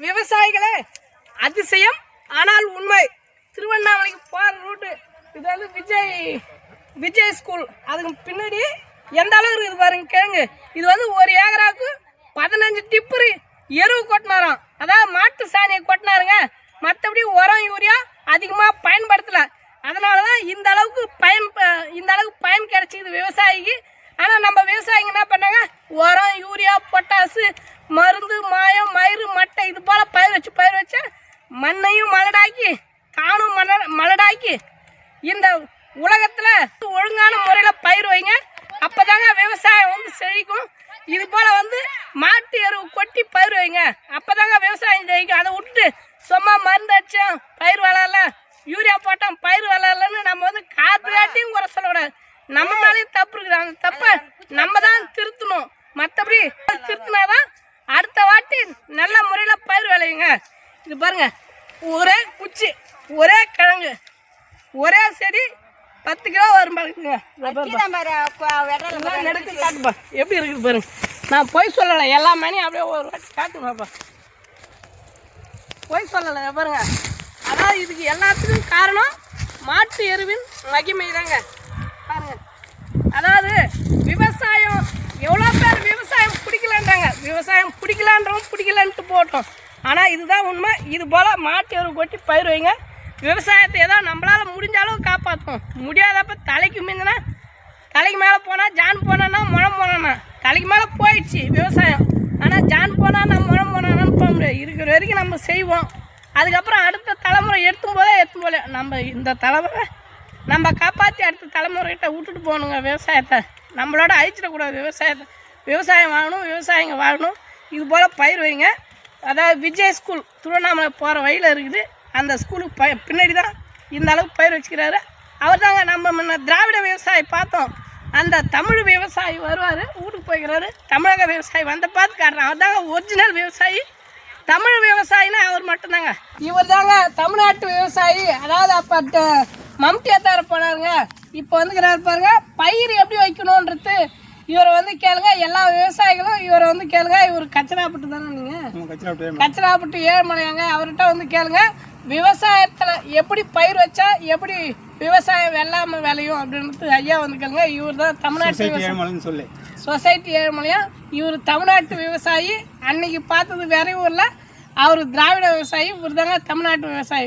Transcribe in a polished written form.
விவசாயிகளே, அதிசயம் ஆனால் உண்மை. திருவண்ணாமலைக்கு போகிற ரூட்டு இது வந்து விஜய் ஸ்கூல். அதுக்கு பின்னாடி எந்த அளவுக்கு இருக்குது பாருங்க கிழங்கு. இது வந்து ஒரு ஏக்கராவுக்கு 15 டிப்பரு எருவு கொட்டினாராம். அதாவது மாட்டு சாணியை கொட்டினாருங்க. மற்றபடி உரம் யூரியா அதிகமாக பயன்படுத்தலை. அதனால தான் இந்த அளவுக்கு பயன் கிடைச்சிது விவசாயிக்கு. ஆனால் நம்ம விவசாயிங்க என்ன பண்ணாங்க, உரம் யூரியா பொட்டாசு மருந்து மாயம் மயிறு மட்டை இது போல் பயிர் வச்சு மண்ணையும் மலடாக்கி காணும் மலடாக்கி இந்த உலகத்தில் ஒழுங்கான முறையில் பயிர் வைங்க. அப்போ தாங்க விவசாயம் வந்து செழிக்கும். இது போல் வந்து மாட்டு எருவு கொட்டி பயிர் வைங்க. அப்போ தாங்க விவசாயம் ஜெயிக்கும். அதை விட்டுட்டு சும்மா மருந்து அடித்தோம் பயிர் வளரல, யூரியா போட்டோம் பயிர் வளரலன்னு நம்ம வந்து காட்டியும் குறை சொல்லக்கூடாது. நம்ம மேலேயும் தப்பு இருக்குது. அந்த தப்பை நம்ம தான் திருத்தணும். மற்றபடி திருத்தினாதான் அடுத்த வாட்டி நல்ல முறையில் பயிர் விளையுங்க. இது பாருங்க, ஒரே குச்சி ஒரே கிழங்கு ஒரே செடி 10 கிலோ வரும் பாருங்க. நெடுக்கு காட்டுப்பா எப்படி இருக்குது பாருங்க. நான் பொய் சொல்லலை, எல்லா மணியும் அப்படியே ஒரு வாட்டி காட்டுங்கப்பா. பொய் சொல்லலை பாருங்க. அதாவது இதுக்கு எல்லாத்துக்கும் காரணம் மாட்டு எருவின் மகிமை தாங்க பாருங்க. அதாவது விவசாயம் எவ்வளோ பேர் விவசாயம் பிடிக்கலன்றாங்க. விவசாயம் பிடிக்கலான்றவங்க பிடிக்கலன்ட்டு போட்டோம். ஆனால் இதுதான் உண்மை. இது போல் மாட்டு எருவு கொட்டி பயிர் வைங்க. விவசாயத்தை ஏதோ நம்மளால் முடிஞ்ச அளவு காப்பாற்றும். முடியாதப்ப தலைக்கு மீந்தினா தலைக்கு மேலே போனால் ஜான் போனான்னா முழம் போனான்னா தலைக்கு மேலே போயிடுச்சு விவசாயம். ஆனால் ஜான் போனான்னா முழம் போனான்னு போக முடியாது. இருக்கிற வரைக்கும் நம்ம செய்வோம். அதுக்கப்புறம் அடுத்த தலைமுறை எடுத்தும் போல நம்ம இந்த தலைமுறை நம்ம காப்பாற்றி அடுத்த தலைமுறைகிட்ட விட்டுட்டு போகணுங்க. விவசாயத்தை நம்மளோட அழிச்சிடக்கூடாது. விவசாயம் வாங்கணும், விவசாயிங்க வாங்கணும். இது போல் பயிர் வைங்க. அதாவது விஜய் ஸ்கூல் திருவண்ணாமலை போகிற வழியில் இருக்குது. அந்த ஸ்கூலுக்கு பின்னாடி தான் இந்த அளவுக்கு பயிர் வச்சுக்கிறாரு. அவர் தாங்க நம்ம முன்ன திராவிட விவசாயி பார்த்தோம். அந்த தமிழ் விவசாயி வருவார், வீட்டுக்கு போய்க்கிறாரு. தமிழக விவசாயி வந்த பார்த்து காட்டுறான். அவர் தாங்க ஒரிஜினல் விவசாயி. தமிழ் விவசாயினா அவர் மட்டும்தாங்க. இவர் தாங்க தமிழ்நாட்டு விவசாயி. அதாவது அப்போ மம்டியாத்தார போனாருங்க. இப்போ வந்துக்கிறாரு பாருங்க. பயிர் எப்படி வைக்கணுன்றது இவரை வந்து கேளுங்க. எல்லா விவசாயிகளும் இவரை வந்து கேளுங்க. இவர் கச்சராப்பட்டு தானே, நீங்கள் கச்சராப்பட்டு ஏழுமலையாங்க. அவர்கிட்ட வந்து கேளுங்க. விவசாயத்தில் எப்படி பயிர் வச்சா எப்படி விவசாயம் வெள்ளாமல் விளையும் அப்படின்றது ஐயா வந்து கேளுங்க. இவர் தான் தமிழ்நாட்டு சொசைட்டி ஏழுமலையா. இவர் தமிழ்நாட்டு விவசாயி. அன்னைக்கு பார்த்தது வேற ஊரில். அவர் திராவிட விவசாயி. இவர் தாங்க தமிழ்நாட்டு விவசாயி.